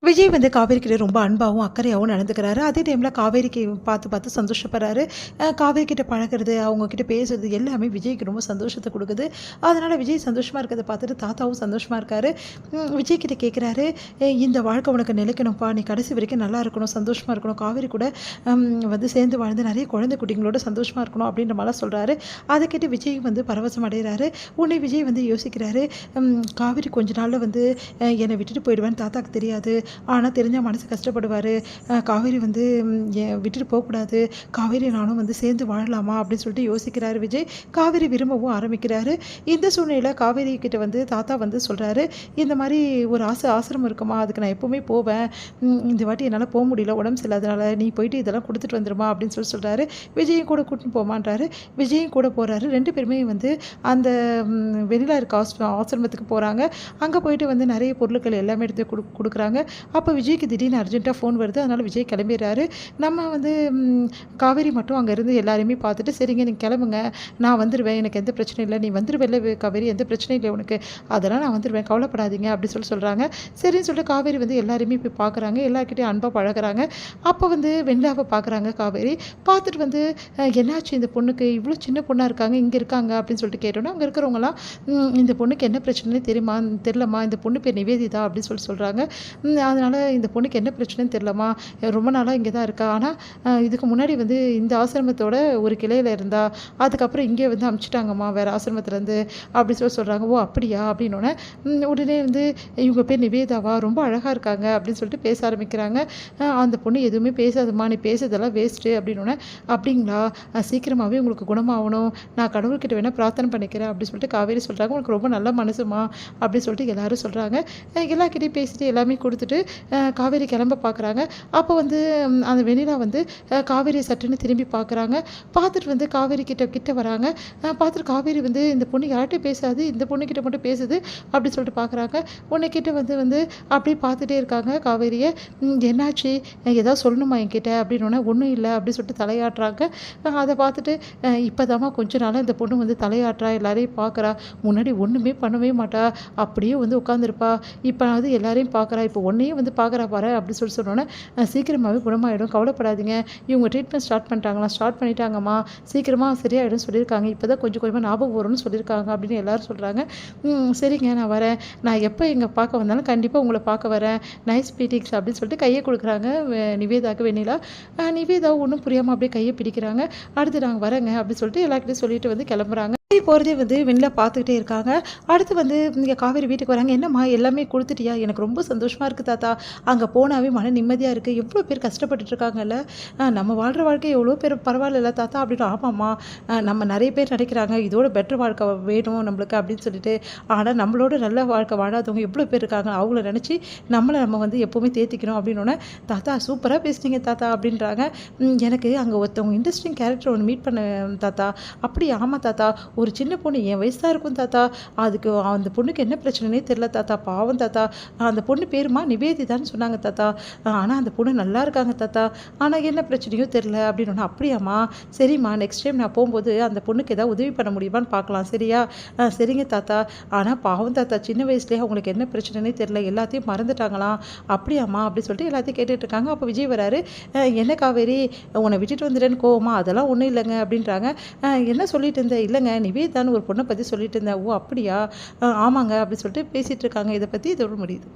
விஜய் வந்து காவேரி கிட்ட ரொம்ப அன்பாகவும் அக்கறையாகவும் நடந்துக்கிறாரு. அதே டைமில் காவேரிக்கு பார்த்து பார்த்து சந்தோஷப்படுறாரு. காவேரி கிட்ட பழகிறது, அவங்க கிட்ட பேசுறது எல்லாமே விஜய்க்கு ரொம்ப சந்தோஷத்தை கொடுக்குது. அதனால் விஜய் சந்தோஷமாக இருக்கிறத பார்த்துட்டு தாத்தாவும் சந்தோஷமாக இருக்காரு. விஜய் கிட்ட கேட்குறாரு, இந்த வாழ்க்கை உனக்கு நிலைக்கணும்ப்பா, நீ கடைசி வரைக்கும் நல்லா இருக்கணும், சந்தோஷமாக இருக்கணும், காவேரி கூட வந்து சேர்ந்து வாழ்ந்து நிறைய குழந்தை குட்டிங்களோட சந்தோஷமாக இருக்கணும் அப்படின்ற மாதிரிலாம் சொல்கிறாரு. அதை கேட்டு விஜய் வந்து பரவசம் அடைகிறாரு. உடனே விஜய் வந்து யோசிக்கிறாரு, காவேரி கொஞ்ச நாளில் வந்து என்னை விட்டுட்டு போயிடுவேன்னு தாத்தாக்கு தெரியாது, ஆனால் தெரிஞ்சால் மனசு கஷ்டப்படுவார், காவேரி வந்து விட்டுட்டு போகக்கூடாது, காவேரி நானும் வந்து சேர்ந்து வாழலாமா அப்படின்னு சொல்லிட்டு யோசிக்கிறாரு விஜய். காவேரி விரும்பவும் ஆரம்பிக்கிறாரு. இந்த சூழ்நிலையில் காவேரி கிட்ட வந்து தாத்தா வந்து சொல்கிறாரு, இந்த மாதிரி ஒரு ஆசிரமம் இருக்குமா, அதுக்கு நான் எப்போவுமே போவேன், இந்த வாட்டி என்னால் போக முடியல, உடம்பு சரியில்லாதனால, நீ போயிட்டு இதெல்லாம் கொடுத்துட்டு வந்துடுமா அப்படின்னு சொல்கிறாரு. விஜயும் கூட கூட்டின்னு போமான்றாரு. விஜயும் கூட போகிறாரு. ரெண்டு பேருமே வந்து அந்த வெளியில் இருக்க ஆசிரமத்துக்கு போகிறாங்க. அங்கே போயிட்டு வந்து நிறைய பொருட்கள் எல்லாமே எடுத்து கொடுக்குறாங்க. அப்போ விஜய்க்கு திடீர்னு அர்ஜென்ட்டாக ஃபோன் வருது. அதனால் விஜய் கிளம்பிடுறாரு. நம்ம வந்து காவேரி மட்டும் அங்கேருந்து எல்லாருமே பார்த்துட்டு, சரிங்க நீங்கள் கிளம்புங்க, நான் வந்துடுவேன், எனக்கு எந்த பிரச்சனையும் இல்லை, நீ வந்துடுவேல்ல காவேரி, எந்த பிரச்சனையும் இல்லை உனக்கு, அதெல்லாம் நான் வந்துடுவேன், கவலைப்படாதீங்க அப்படி சொல்கிறாங்க. சரின்னு சொல்லிட்டு காவேரி வந்து எல்லாருமே போய் பார்க்குறாங்க. எல்லாருக்கிட்டையும் அன்பாக பழகிறாங்க. அப்போ வந்து வெண்ணிலாவை பார்க்குறாங்க காவேரி. பார்த்துட்டு வந்து என்னாச்சு இந்த பொண்ணுக்கு, இவ்வளோ சின்ன பொண்ணாக இருக்காங்க, இங்கே இருக்காங்க அப்படின்னு சொல்லிட்டு கேட்டோன்னா, அங்கே இருக்கிறவங்களாம் இந்த பொண்ணுக்கு என்ன பிரச்சனைன்னு தெரியலம்மா, இந்த பொண்ணு பேர் நிவேதிதா அப்படின்னு சொல்கிறாங்க. அதனால் இந்த பொண்ணுக்கு என்ன பிரச்சனைன்னு தெரியலம்மா, ரொம்ப நாளாக இங்கே தான் இருக்கா, ஆனால் இதுக்கு முன்னாடி வந்து இந்த ஆசிரமத்தோட ஒரு கிளையில் இருந்தா, அதுக்கப்புறம் இங்கே வந்து அமுச்சிட்டாங்கம்மா வேறு ஆசிரமத்துலேருந்து அப்படி சொல்கிறாங்க. ஓ அப்படியா அப்படின்னோடனே உடனே வந்து இவங்க பேர் நிவேதாவா, ரொம்ப அழகாக இருக்காங்க அப்படின்னு சொல்லிட்டு பேச ஆரம்பிக்கிறாங்க. அந்த பொண்ணு எதுவுமே பேசாதுமா, நீ பேசுறதெல்லாம் வேஸ்ட்டு அப்படின்னோடனே, அப்படிங்களா, சீக்கிரமாகவே உங்களுக்கு குணமாகணும், நான் கடவுள்கிட்ட வேணால் பிரார்த்தனை பண்ணிக்கிறேன் அப்படின்னு சொல்லிட்டு காவேரி சொல்கிறாங்க. உங்களுக்கு ரொம்ப நல்ல மனசுமா அப்படின்னு சொல்லிட்டு எல்லோரும் சொல்கிறாங்க. எல்லாக்கிட்டையும் பேசிட்டு எல்லாமே கொடுத்துட்டு காவேரி கிளம்ப பார்க்குறாங்க. அப்போ வந்து அந்த வெண்ணிலா வந்து காவேரியை சட்டுன்னு திரும்பி பார்க்குறாங்க. பார்த்துட்டு வந்து காவேரி கிட்ட வராங்க. பார்த்துட்டு காவேரி வந்து இந்த பொண்ணு யார்கிட்ட பேசாது, இந்த பொண்ணுக்கிட்ட மட்டும் பேசுது அப்படி சொல்லிட்டு பார்க்குறாங்க. உன்னைக்கிட்ட வந்து அப்படியே பார்த்துட்டே இருக்காங்க காவேரியை. என்னாச்சு, ஏதாவது சொல்லணுமா என்கிட்ட அப்படின்னோடனே, ஒன்றும் இல்லை அப்படின்னு சொல்லிட்டு தலையாட்டுறாங்க. அதை பார்த்துட்டு இப்போதாம்மா கொஞ்ச நாளாக இந்த பொண்ணு வந்து தலையாட்டுறா, எல்லாரையும் பார்க்குறா, முன்னாடி ஒன்றுமே பண்ணவே மாட்டா, அப்படியே வந்து உட்காந்துருப்பா, இப்போ வந்து எல்லாரையும் பார்க்குறா, இப்போ ஒன்றையும் வந்து பார்க்குறா பாரு அப்படி சொன்னோன்னே, சீக்கிரமாகவே குணமாயிடும், கவலைப்படாதீங்க, இவங்க ட்ரீட்மெண்ட் ஸ்டார்ட் பண்ணிட்டாங்கம்மா, சீக்கிரமாக சரியாயிடும் சொல்லியிருக்காங்க, இப்போ தான் கொஞ்சம் கொஞ்சமாக ஞாபகம் வரும்னு சொல்லியிருக்காங்க அப்படின்னு எல்லோரும் சொல்கிறாங்க. சரிங்க நான் வரேன், நான் எப்போ எங்கே பார்க்க வந்தாலும் கண்டிப்பாக உங்களை பார்க்க வரேன், நைஸ் மீட்டிங்ஸ் அப்படின்னு சொல்லிட்டு கையை கொடுக்குறாங்க நிவேதாவுக்கு வெண்ணிலா. நிவேதாவும் ஒன்றும் புரியாமல் அப்படியே கையை பிடிக்கிறாங்க. அடுத்து நாங்கள் வரேங்க அப்படின்னு சொல்லிட்டு எல்லாருக்கிட்டையும் சொல்லிட்டு வந்து கிளம்புறாங்க. போகிறதே வந்து வெண்ணிலா பார்த்துக்கிட்டே இருக்காங்க. அடுத்து வந்து இங்கே காவேரி வீட்டுக்கு வராங்க. என்னம்மா எல்லாமே கொடுத்துட்டியா, எனக்கு ரொம்ப சந்தோஷமாக இருக்குது தாத்தா, அங்கே போனாவே மன நிம்மதியாக இருக்குது, எவ்வளோ பேர் கஷ்டப்பட்டுருக்காங்கல்ல, நம்ம வாழ்கிற வாழ்க்கை எவ்வளோ பேர் பரவாயில்ல தாத்தா அப்படின்னு. ஆமாம்மா, நம்ம நிறைய பேர் நினைக்கிறாங்க இதோட பெட்டர் வாழ்க்கை வேணும் நம்மளுக்கு அப்படின்னு சொல்லிட்டு, ஆனால் நம்மளோட நல்ல வாழ்க்கை வாழாதவங்க எவ்வளோ பேர் இருக்காங்க, அவங்கள நினச்சி நம்ம வந்து எப்போவுமே தேத்திக்கணும் அப்படின்னோடனே, தாத்தா சூப்பராக பேசுனீங்க தாத்தா அப்படின்றாங்க. எனக்கு அங்கே ஒருத்தவங்க இன்ட்ரெஸ்டிங் கேரக்டர் ஒன்று மீட் பண்ண தாத்தா. அப்படி ஆமாம் தாத்தா, ஒரு சின்ன பொண்ணு என் வயசு தான் இருக்கும் தாத்தா, அதுக்கு அந்த பொண்ணுக்கு என்ன பிரச்சனைனே தெரில தாத்தா, பாவம் தாத்தா, அந்த பொண்ணு பேருமா நிவேதிதான்னு சொன்னாங்க தாத்தா, ஆனால் அந்த பொண்ணு நல்லா இருக்காங்க தாத்தா, ஆனால் என்ன பிரச்சனையோ தெரில அப்படின்னு. அப்படியாம்மா, சரிம்மா, நெக்ஸ்ட் டைம் நான் போகும்போது அந்த பொண்ணுக்கு ஏதாவது உதவி பண்ண முடியுமான்னு பார்க்கலாம், சரியா, சரிங்க தாத்தா, ஆனால் பாவம் தாத்தா, சின்ன வயசுலேயே அவங்களுக்கு என்ன பிரச்சனைனே தெரில, எல்லாத்தையும் மறந்துட்டாங்களாம், அப்படியாம்மா அப்படி சொல்லிட்டு எல்லாத்தையும் கேட்டுட்டு இருக்காங்க. அப்போ விஜய் வராரு. என்ன காவேரி, உன்னை விட்டுட்டு வந்துட்டேன்னு கோவமா, அதெல்லாம் ஒன்றும் இல்லைங்க அப்படின்றாங்க. என்ன சொல்லிட்டு இருந்தேன், இல்லைங்க நிவேதான்னு ஒரு பொண்ணை பற்றி சொல்லிட்டு இருந்தேன். ஓ அப்படியா, ஆமாங்க அப்படி சொல்லிட்டு பேசிகிட்டு இருக்காங்க. இதை பற்றி இதோட முடியுது.